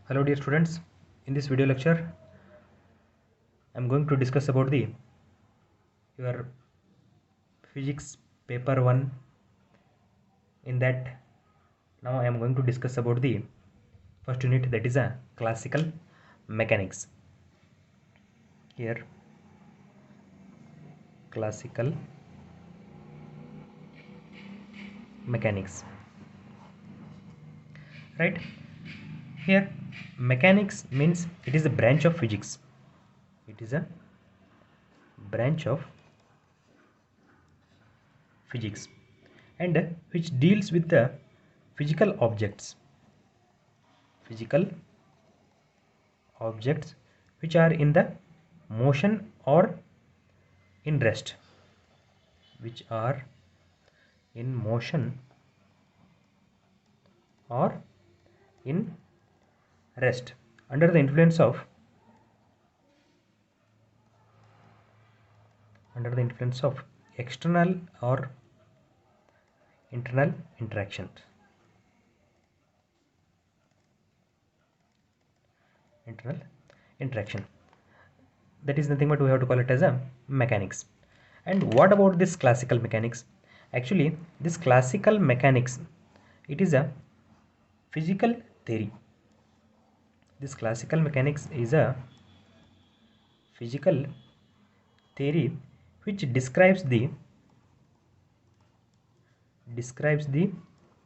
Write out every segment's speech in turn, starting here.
Hello dear students, in this video lecture I am going to discuss about the your physics paper 1. In that now I am going to discuss about the first unit, that is a classical mechanics. Here classical mechanics, right? Here mechanics means it is a branch of physics. It is a branch of physics and which deals with the physical objects which are in the motion or in rest, which are in motion or in rest under the influence of external or internal interactions. Internal interaction, that is nothing but we have to call it as a mechanics. And what about this classical mechanics? Actually this classical mechanics, it is a physical theory. This classical mechanics is a physical theory which describes the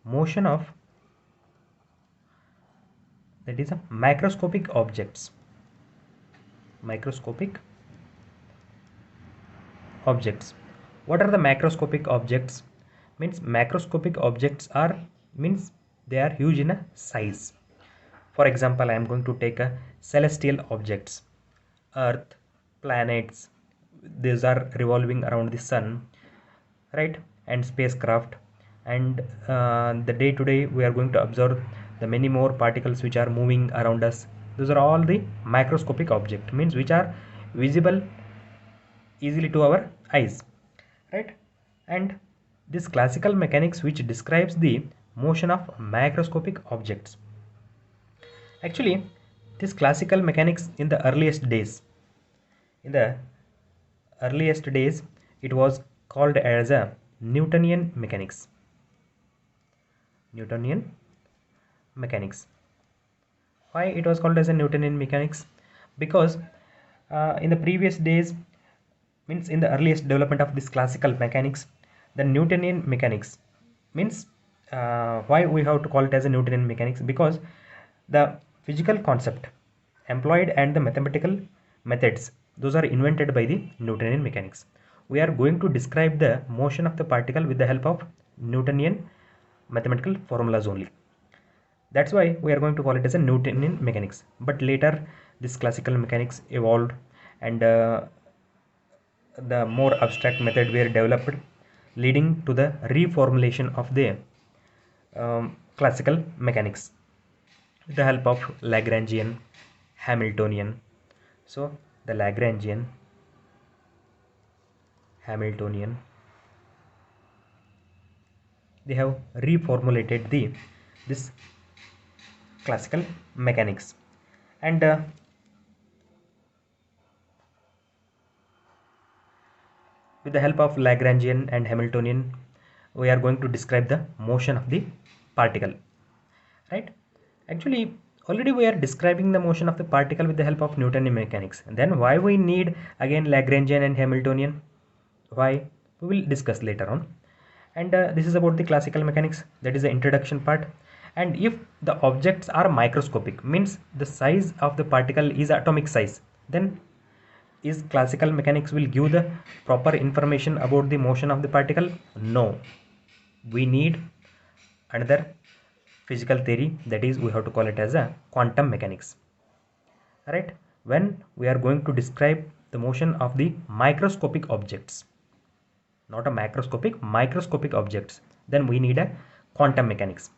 motion of, that is a microscopic objects. What are the macroscopic objects? Means macroscopic objects are, means they are huge in a size. For example, I am going to take a celestial objects, earth, planets, these are revolving around the sun, right? And spacecraft, and the day to day we are going to observe the many more particles which are moving around us. Those are all the microscopic object, means which are visible easily to our eyes, right? And this classical mechanics which describes the motion of macroscopic objects. Actually this classical mechanics in the in the earliest days it was called as a Newtonian mechanics. Why it was called as a Newtonian mechanics? Because in the previous days, means in the earliest development of this classical mechanics, the Newtonian mechanics means, why we have to call it as a Newtonian mechanics? Because the physical concept employed and the mathematical methods, those are invented by the Newtonian mechanics. We are going to describe the motion of the particle with the help of Newtonian mathematical formulas only. That's why we are going to call it as a Newtonian mechanics. But later this classical mechanics evolved, and the more abstract method were developed, leading to the reformulation of the classical mechanics with the help of Lagrangian, Hamiltonian. So the Lagrangian, Hamiltonian, they have reformulated this classical mechanics. And with the help of Lagrangian and Hamiltonian, we are going to describe the motion of the particle, right? Actually already we are describing the motion of the particle with the help of Newtonian mechanics. And then why we need again Lagrangian and Hamiltonian? Why? We will discuss later on. And this is about the classical mechanics, that is the introduction part. And if the objects are microscopic, means the size of the particle is atomic size, then is classical mechanics will give the proper information about the motion of the particle? No, we need another physical theory, that is we have to call it as a quantum mechanics, right? When we are going to describe the motion of the microscopic objects, not a microscopic objects, then we need a quantum mechanics.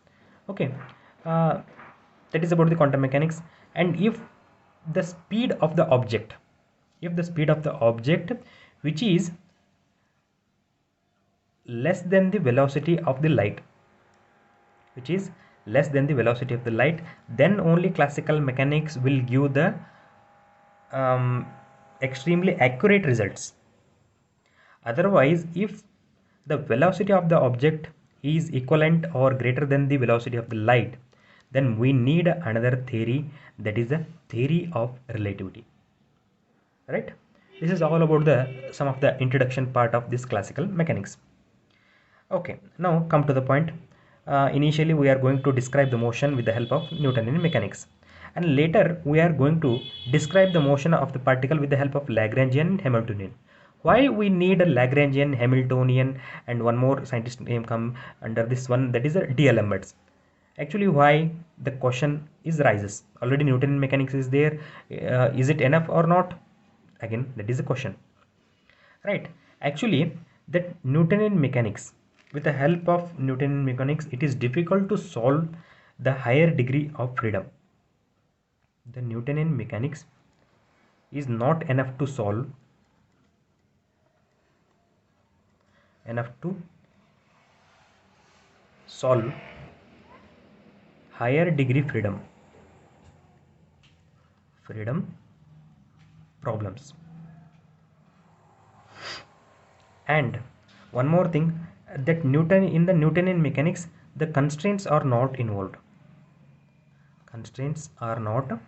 Okay, uh, that is about the quantum mechanics. And if the speed of the object, which is less than the velocity of the light, which is less than the velocity of the light, then only classical mechanics will give the extremely accurate results. Otherwise, if the velocity of the object is equivalent or greater than the velocity of the light, then we need another theory, that is the theory of relativity. Right? This is all about the some of the introduction part of this classical mechanics. Okay, now come to the point. Initially, we are going to describe the motion with the help of Newtonian mechanics, and later we are going to describe the motion of the particle with the help of Lagrangian and Hamiltonian. Why we need a Lagrangian, Hamiltonian, and one more scientist name come under this one, that is a D'Alembert's. Actually, why the question is rises. Already Newtonian mechanics is there. Is it enough or not? Again, that is the question. Right? Actually, that Newtonian mechanics, with the help of Newtonian mechanics, it is difficult to solve the higher degree of freedom. The Newtonian mechanics is not enough to solve higher degree freedom problems. And one more thing, that in the Newtonian mechanics, the constraints are not involved. Constraints are not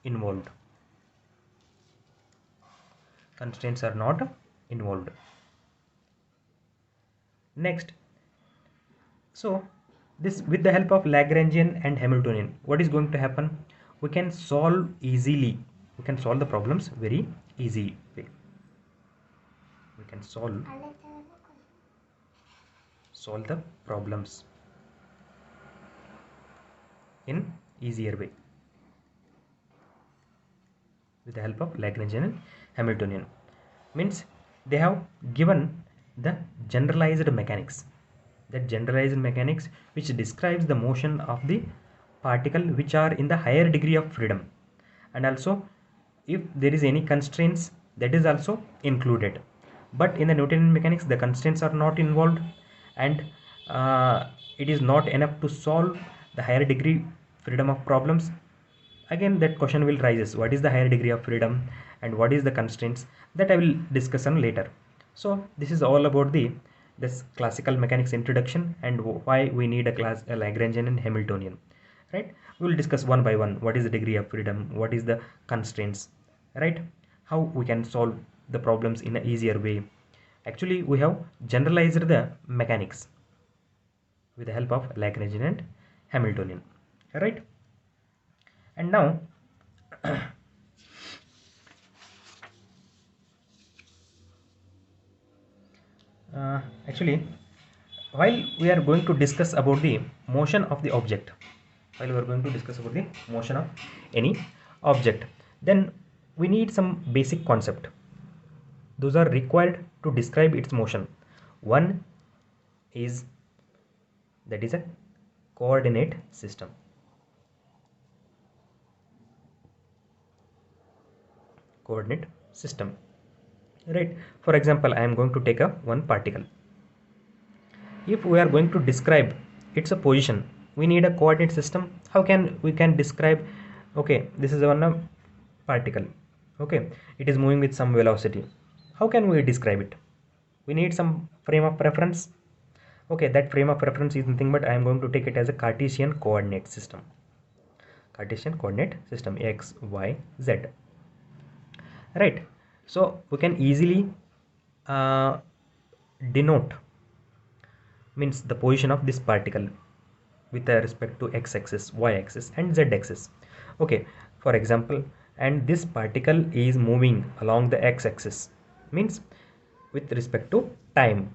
involved. Constraints are not involved. Next, so this, with the help of Lagrangian and Hamiltonian, what is going to happen? We can solve easily. We can solve the problems very easy way. We can solve the problems in easier way with the help of Lagrangian and Hamiltonian. Means they have given the generalized mechanics. That generalized mechanics which describes the motion of the particle which are in the higher degree of freedom, and also if there is any constraints, that is also included. But in the Newtonian mechanics, the constraints are not involved, and it is not enough to solve the higher degree freedom of problems. Again, that question will rises, what is the higher degree of freedom and what is the constraints, that I will discuss on later. So this is all about this classical mechanics introduction and why we need a Lagrangian and Hamiltonian. Right? We will discuss one by one. What is the degree of freedom? What is the constraints? Right? How we can solve the problems in an easier way. Actually, we have generalized the mechanics with the help of Lagrangian and Hamiltonian. Right? And now actually, while we are going to discuss about the motion of the object, any object, then we need some basic concept. Those are required to describe its motion. One is, that is a coordinate system. Coordinate system. Right? For example, I am going to take one particle. If we are going to describe its a position, we need a coordinate system. How can we describe? Okay, this is one particle. Okay, it is moving with some velocity. How can we describe it? We need some frame of reference. Okay, that frame of reference is nothing but I am going to take it as a Cartesian coordinate system. Cartesian coordinate system, x, y, z. Right? So we can easily denote, means the position of this particle with respect to x-axis, y-axis and z-axis. Okay, for example, and this particle is moving along the x-axis, means with respect to time,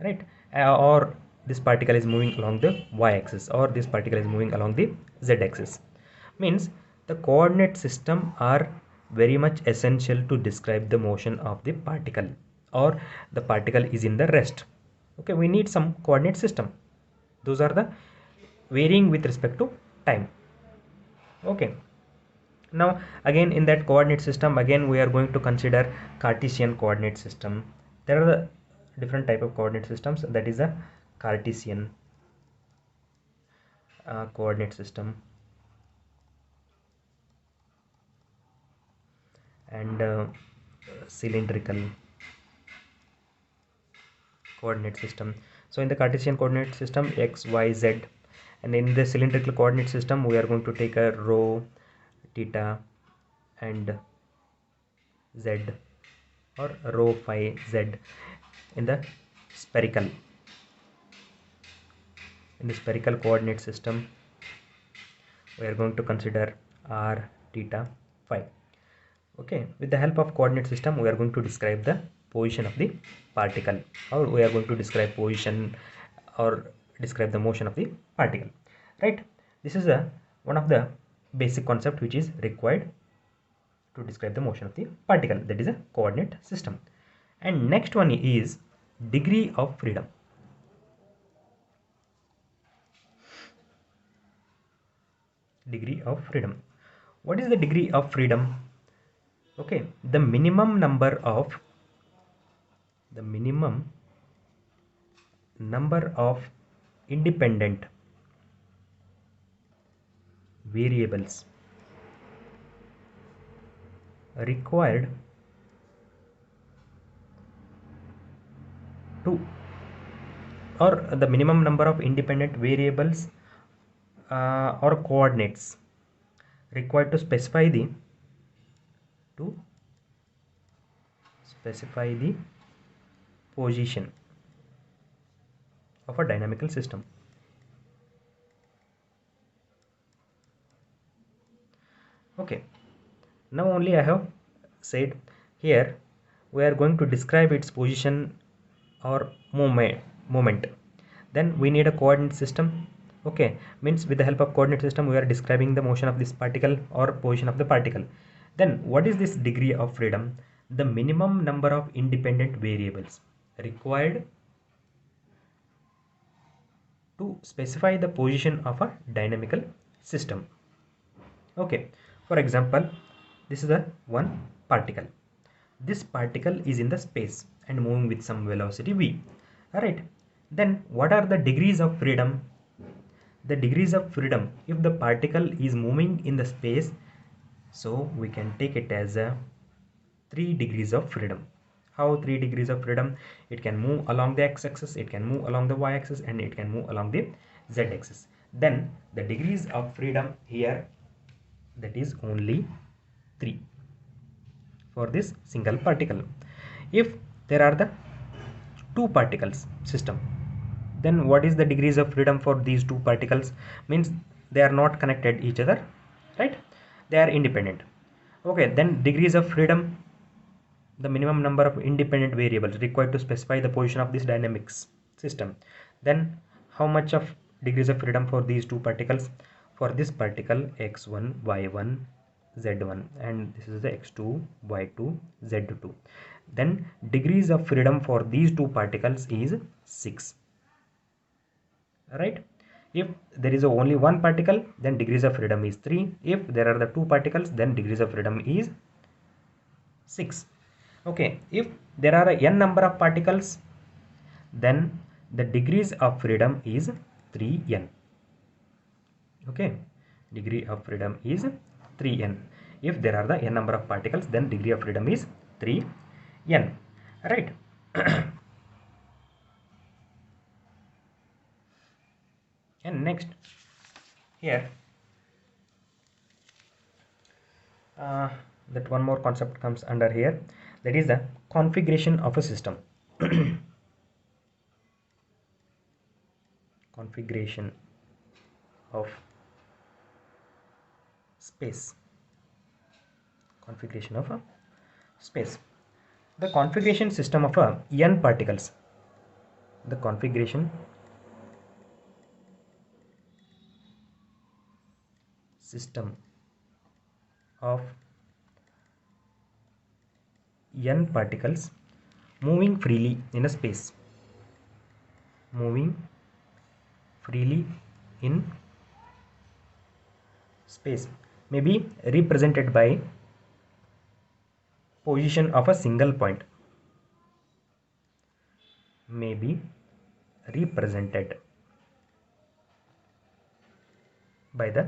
right? Or this particle is moving along the y-axis, or this particle is moving along the z-axis. Means the coordinate system are very much essential to describe the motion of the particle, or the particle is in the rest. Okay, we need some coordinate system. Those are the varying with respect to time. Okay, now again in that coordinate system, again we are going to consider Cartesian coordinate system. There are the different type of coordinate systems, that is a Cartesian coordinate system, and cylindrical coordinate system. So in the Cartesian coordinate system, x, y, z, and in the cylindrical coordinate system we are going to take a rho, theta, and z, or rho, phi, z. In the spherical coordinate system we are going to consider r, theta, phi. Okay, with the help of coordinate system we are going to describe the position of the particle, or we are going to describe position or describe the motion of the particle, right? This is a one of the basic concept which is required to describe the motion of the particle, that is a coordinate system. And next one is degree of freedom. Degree of freedom. What is the degree of freedom? Okay, the minimum number of independent variables required to, or the minimum number of independent variables or coordinates required to specify the position of a dynamical system. Okay, now only I have said here we are going to describe its position or moment. Then we need a coordinate system. Okay, means with the help of coordinate system we are describing the motion of this particle or position of the particle. Then what is this degree of freedom? The minimum number of independent variables required to specify the position of a dynamical system. Okay, for example, this is a one particle. This particle is in the space and moving with some velocity v. Alright, then what are the degrees of freedom? The degrees of freedom, if the particle is moving in the space, so we can take it as a 3 degrees of freedom. How 3 degrees of freedom? It can move along the x-axis, it can move along the y-axis, and it can move along the z-axis. Then the degrees of freedom here, that is only 3 for this single particle. If there are the two particles system, then what is the degrees of freedom for these two particles? Means they are not connected each other, right? They are independent. Okay, then degrees of freedom, the minimum number of independent variables required to specify the position of this dynamics system. Then how much of degrees of freedom for these two particles? For this particle x1, y1, z1, and this is the x2, y2, z2. Then degrees of freedom for these two particles is 6. Right? If there is only one particle, then degrees of freedom is 3. If there are the two particles, then degrees of freedom is 6. Okay, if there are a n number of particles, then the degrees of freedom is 3n. Okay, degree of freedom is 3n. If there are the n number of particles, then degree of freedom is 3n. Right? And next here that one more concept comes under here, that is the configuration of a system. Configuration of space. Configuration of a space. The configuration system of a n particles. The configuration system of n particles moving freely in a space. Moving freely in space may be represented by position of a single point. May be represented by the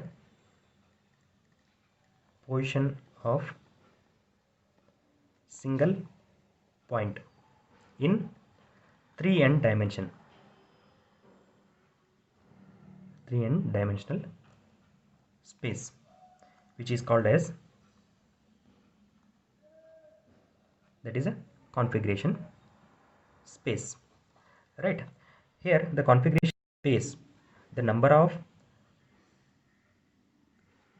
position of single point in 3n dimension, 3n dimensional space, which is called as, that is a configuration space, right? Here the configuration space, the number of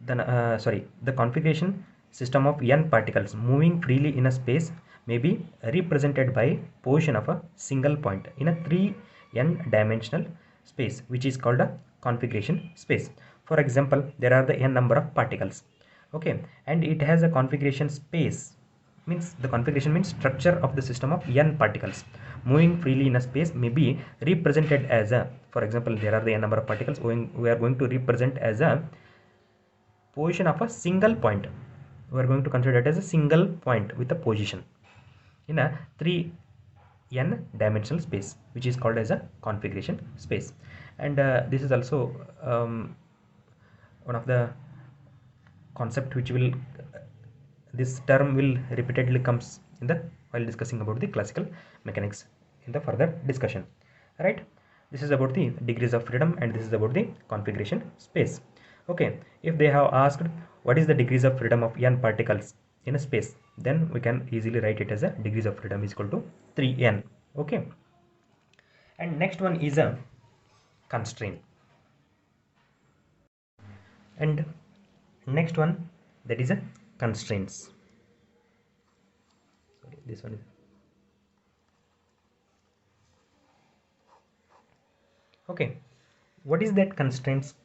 the configuration system of n particles moving freely in a space may be represented by position of a single point in a 3n dimensional space, which is called a configuration space. For example, there are the n number of particles, okay, and it has a configuration space, means the configuration means structure of the system of n particles moving freely in a space may be represented as a, for example, there are the n number of particles, we are going to represent as a position of a single point. We are going to consider it as a single point with a position in a 3n dimensional space, which is called as a configuration space. And this is also one of the concept which will this term will repeatedly comes in the while discussing about the classical mechanics in the further discussion, right? This is about the degrees of freedom and this is about the configuration space. Okay, if they have asked what is the degrees of freedom of n particles in a space, then we can easily write it as a degrees of freedom is equal to 3n. Okay, and next one is a constraint, and next one, that is a constraints. Sorry, this one is okay. What is that constraints?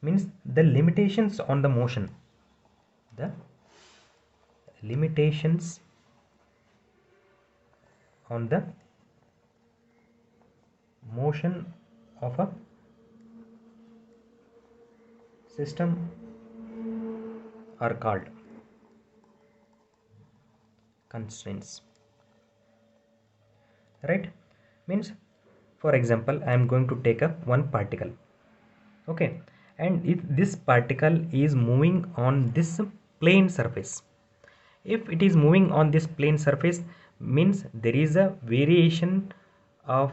Means the limitations on the motion, the limitations on the motion of a system are called constraints, right? Means, for example, I am going to take a one particle, okay, and if this particle is moving on this plane surface, if it is moving on this plane surface, means there is a variation of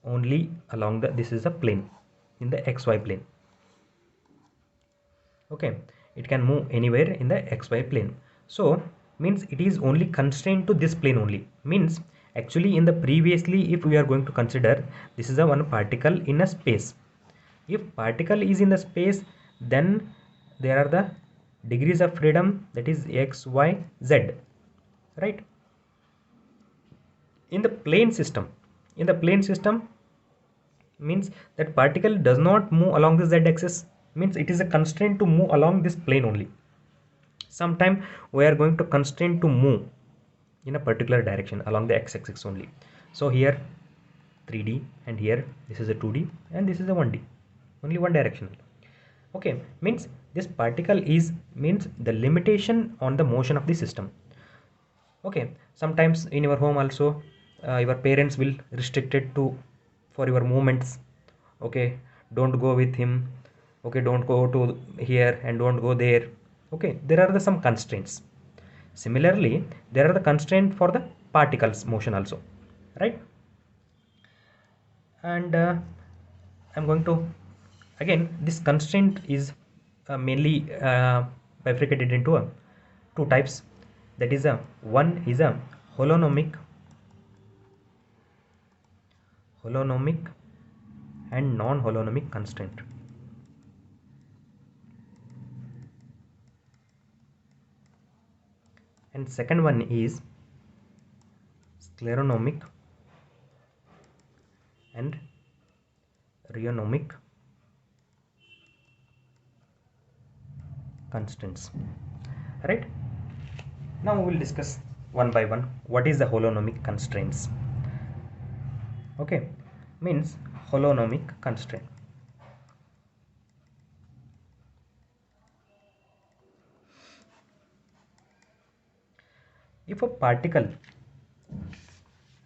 only along the, this is a plane in the xy plane, okay, it can move anywhere in the xy plane. So means it is only constrained to this plane only. Means actually in the previously, if we are going to consider this is a one particle in a space, if particle is in the space, then there are the degrees of freedom, that is x, y, z, right? In the plane system, in the plane system, means that particle does not move along the z-axis, means it is a constraint to move along this plane only. Sometime we are going to constrain to move in a particular direction along the x-axis only. So here 3D, and here this is a 2D, and this is a 1D, only one direction. Okay, means this particle is, means the limitation on the motion of the system. Okay, sometimes in your home also your parents will restricted to for your movements, okay, don't go with him, okay, don't go to here and don't go there, okay, there are the some constraints. Similarly, there are the constraint for the particles motion also, right? And I'm going to, again, this constraint is mainly bifurcated into two types, that is a one is a holonomic and non-holonomic constraint, and second one is scleronomic and rheonomic constraints, right? Now we will discuss one by one what is the holonomic constraints. Okay, means holonomic constraint, if a particle,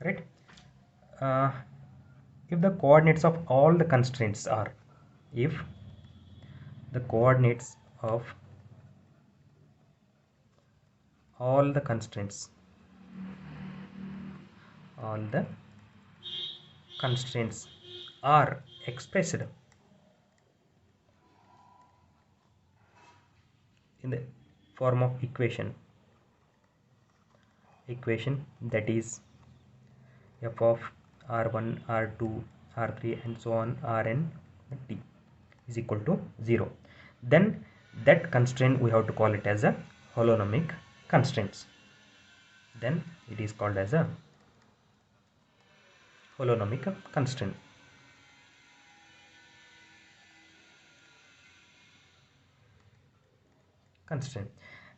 right, uh, if the coordinates of all the constraints are, if the coordinates of all the constraints are expressed in the form of equation that is f of r1 r2 r3 and so on rn t is equal to 0, then that constraint we have to call it as a holonomic constraints. Then it is called as a holonomic constraint.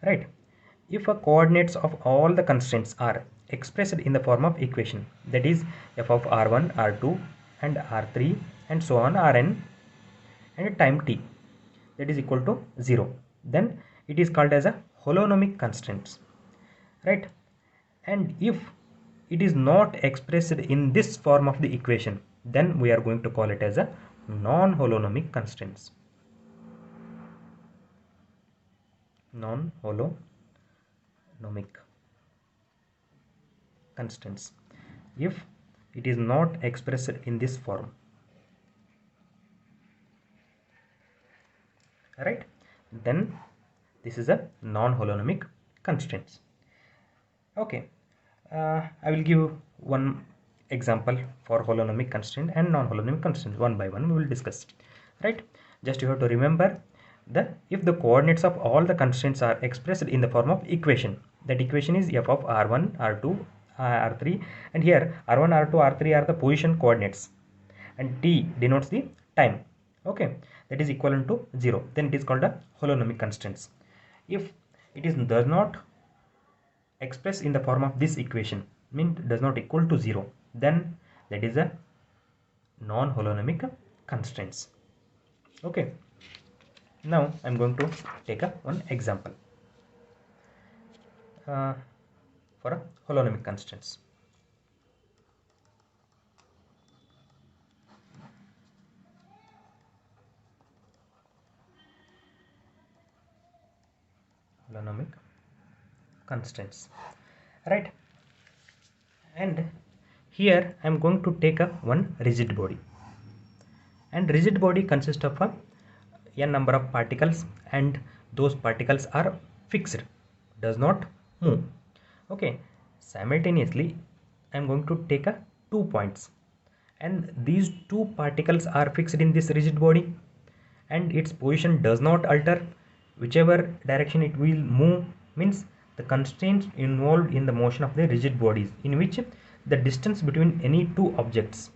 Right. If a coordinates of all the constraints are expressed in the form of equation, that is f of r1 r2 and r3 and so on rn and time t, that is equal to 0, then it is called as a holonomic constraints, right? And if it is not expressed in this form of the equation, then we are going to call it as a non-holonomic constraints. Non-holonomic constraints if it is not expressed in this form, right? Then this is a non-holonomic constraints. Okay, I will give one example for holonomic constraint and non-holonomic constraint. One by one we will discuss, right? Just you have to remember that if the coordinates of all the constraints are expressed in the form of equation, that equation is f of r1 r2 r3, and here r1 r2 r3 are the position coordinates and t denotes the time, okay, that is equivalent to 0, then it is called a holonomic constraints. If it is does not expressed in the form of this equation, mean does not equal to 0, then that is a non-holonomic constraints. Okay, now I'm going to take one example for a holonomic constraints. Holonomic constraints, right? And here I'm going to take one rigid body, and rigid body consists of a n number of particles, and those particles are fixed, does not move. Okay, simultaneously I'm going to take 2 points, and these 2 particles are fixed in this rigid body, and its position does not alter whichever direction it will move, means the constraints involved in the motion of the rigid bodies in which the distance between any two objects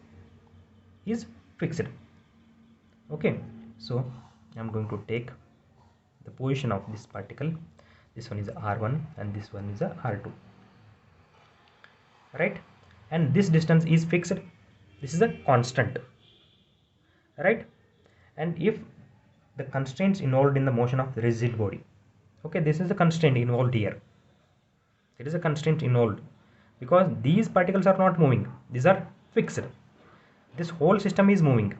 is fixed. Okay, so I'm going to take the position of this particle. This one is r1 and this one is a r2, right? And this distance is fixed, this is a constant, right? And if the constraints involved in the motion of the rigid body, okay, this is a constraint involved here, it is a constraint involved because these particles are not moving, these are fixed, this whole system is moving,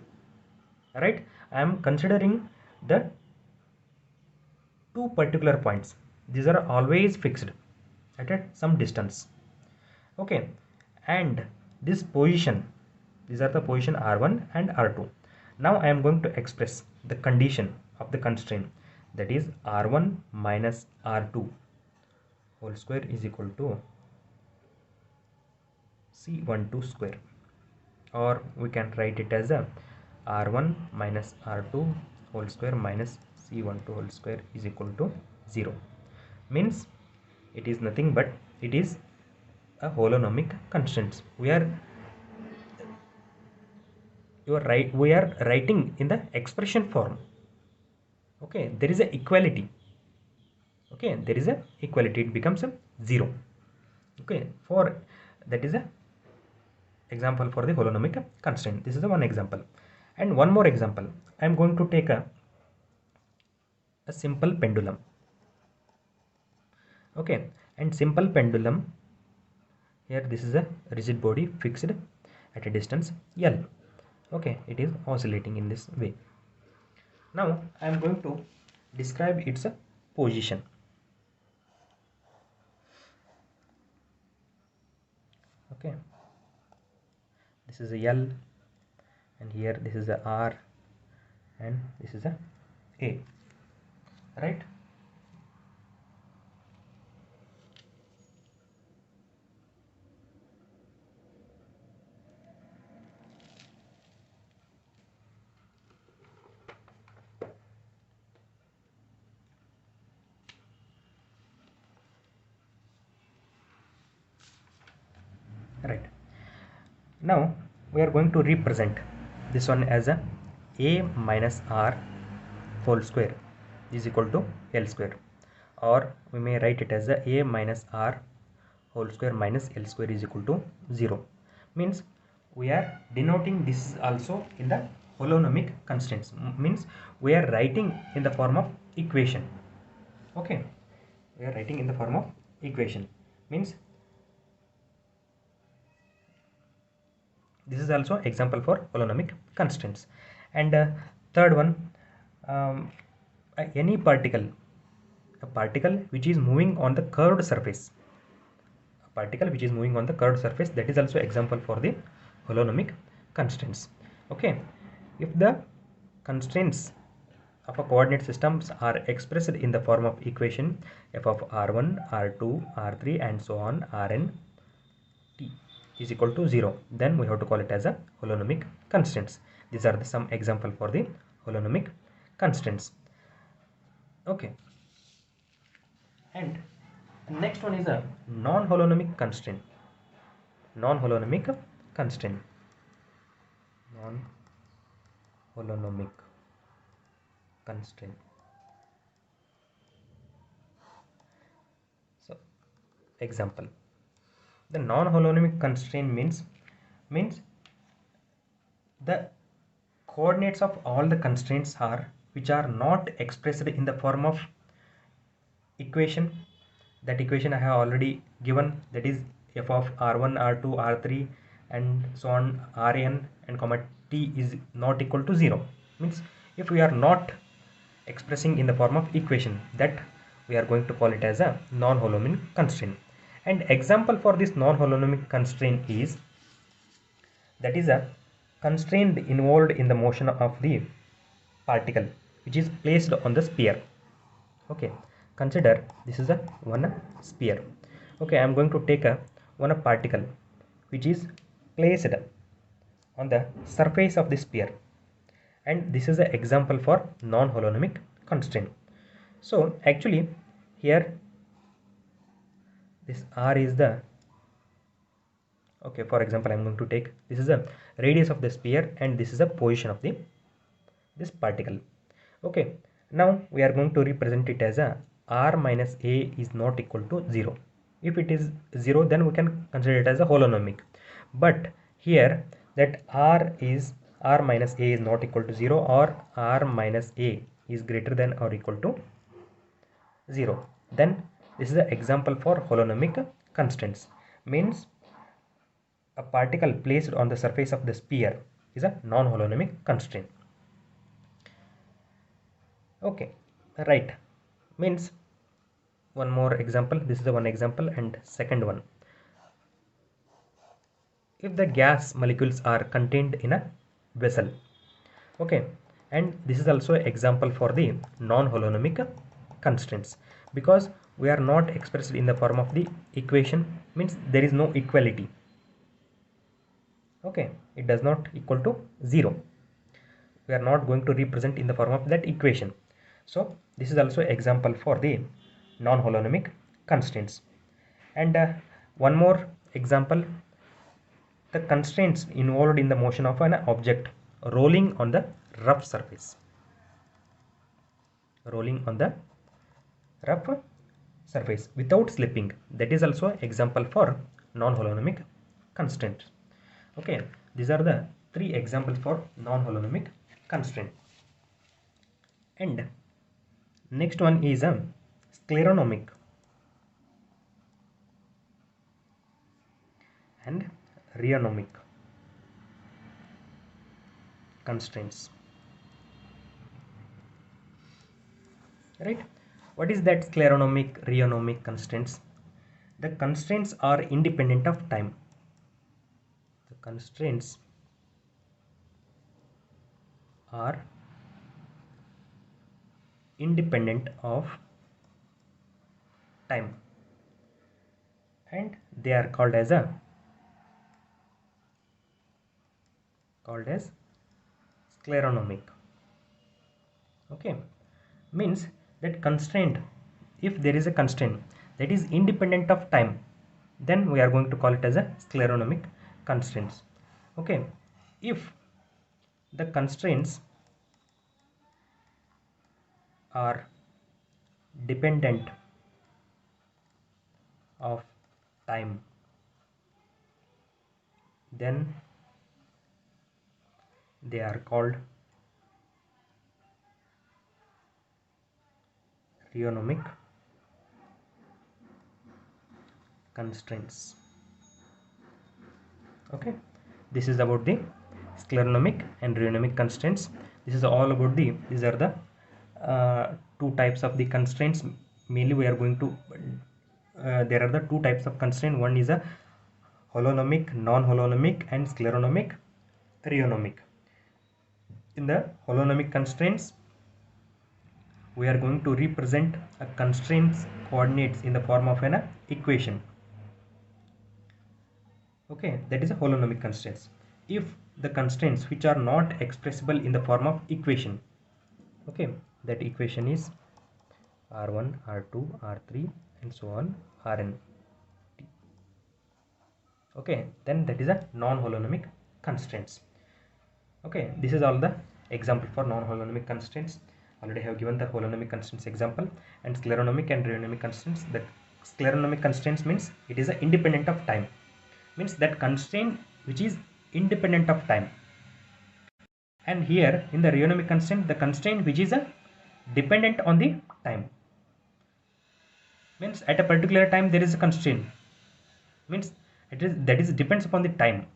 right? I am considering the 2 particular points, these are always fixed at some distance, okay? And this position, these are the position r1 and r2. Now I am going to express the condition of the constraint, that is r1 minus r2 whole square is equal to c12 square, or we can write it as a r1 minus r2 whole square minus c12 whole square is equal to 0, means it is nothing but it is a holonomic constraints. We are writing in the expression form, okay? There is a equality, okay, there is a equality, it becomes a 0, okay? For that is a example for the holonomic constraint. This is the one example, and one more example. I am going to take a simple pendulum, okay? And simple pendulum, here this is a rigid body fixed at a distance L, okay? It is oscillating in this way. Now I am going to describe its position. Okay, this is a L, and here this is a R, and this is a, right? Right. Now we are going to represent this one as a minus r whole square is equal to L square, or we may write it as a minus r whole square minus L square is equal to 0. Means we are denoting this also in the holonomic constants. Means we are writing in the form of equation. Okay, we are writing in the form of equation. Means this is also example for holonomic constants. And third one, um, any particle, a particle which is moving on the curved surface, a particle which is moving on the curved surface, that is also example for the holonomic constants. Okay, if the constraints of a coordinate systems are expressed in the form of equation f of r1, r2, r3 and so on, rn t is equal to 0, then we have to call it as a holonomic constants. These are some example for the holonomic constants. Okay, and next one is a non-holonomic constraint. Non-holonomic constraint. Non-holonomic constraint. So example, the non-holonomic constraint means the coordinates of all the constraints are which are not expressed in the form of equation. That equation I have already given, that is f of r1, r2, r3 and so on, rn and comma t is not equal to 0. Means if we are not expressing in the form of equation, that we are going to call it as a non-holonomic constraint. And example for this non-holonomic constraint is, that is a constraint involved in the motion of the particle which is placed on the sphere. Okay, consider this is a one sphere. Okay, I am going to take a one particle which is placed on the surface of the sphere, and this is an example for non-holonomic constraint. So actually here this r is the, okay, for example I'm going to take, this is a radius of the sphere and this is a position of the this particle. Okay, now we are going to represent it as a r minus a is not equal to 0. If it is 0, then we can consider it as a holonomic. But here that r minus a is not equal to 0, or r minus a is greater than or equal to 0, then this is an example for holonomic constants. Means a particle placed on the surface of the sphere is a non-holonomic constraint. Okay, right. Means one more example, this is the one example, and second one, if the gas molecules are contained in a vessel. Okay, and this is also an example for the non-holonomic constraints, because we are not expressed in the form of the equation. Means there is no equality. Okay, it does not equal to 0. We are not going to represent in the form of that equation. So this is also example for the non-holonomic constraints. And one more example, the constraints involved in the motion of an object rolling on the rough surface. Rolling on the rough surface without slipping, that is also example for non-holonomic constraint. Okay, these are the three examples for non-holonomic constraint. And next one is a scleronomic and rheonomic constraints. right? What is that scleronomic rheonomic constraints? The constraints are independent of time. The constraints are independent of time, and they are called as scleronomic. Okay, means that constraint, if there is a constraint that is independent of time, then we are going to call it as a scleronomic constraints. Okay, if the constraints are dependent of time, then they are called rheonomic constraints. Okay, this is about the scleronomic and rheonomic constraints. This is all about these are the two types of the constraints. Mainly we are going to there are the two types of constraint. One is a holonomic, non-holonomic, and scleronomic, rheonomic. In the holonomic constraints, we are going to represent a constraints coordinates in the form of an equation. Okay, that is a holonomic constraints. If the constraints which are not expressible in the form of equation, okay, that equation is r1, r2, r3, and so on, rn. Okay, then that is a non-holonomic constraints. Okay, this is all the example for non-holonomic constraints. Already have given the holonomic constraints example, and scleronomic and rheonomic constraints. That scleronomic constraints means it is a independent of time, means that constraint which is independent of time. And here in the rheonomic constraint, the constraint which is a dependent on the time, means at a particular time there is a constraint, means it is that is depends upon the time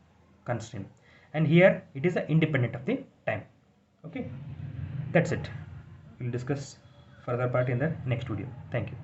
constraint, and here it is a independent of the time. Okay, that's it. We'll discuss further part in the next video. Thank you.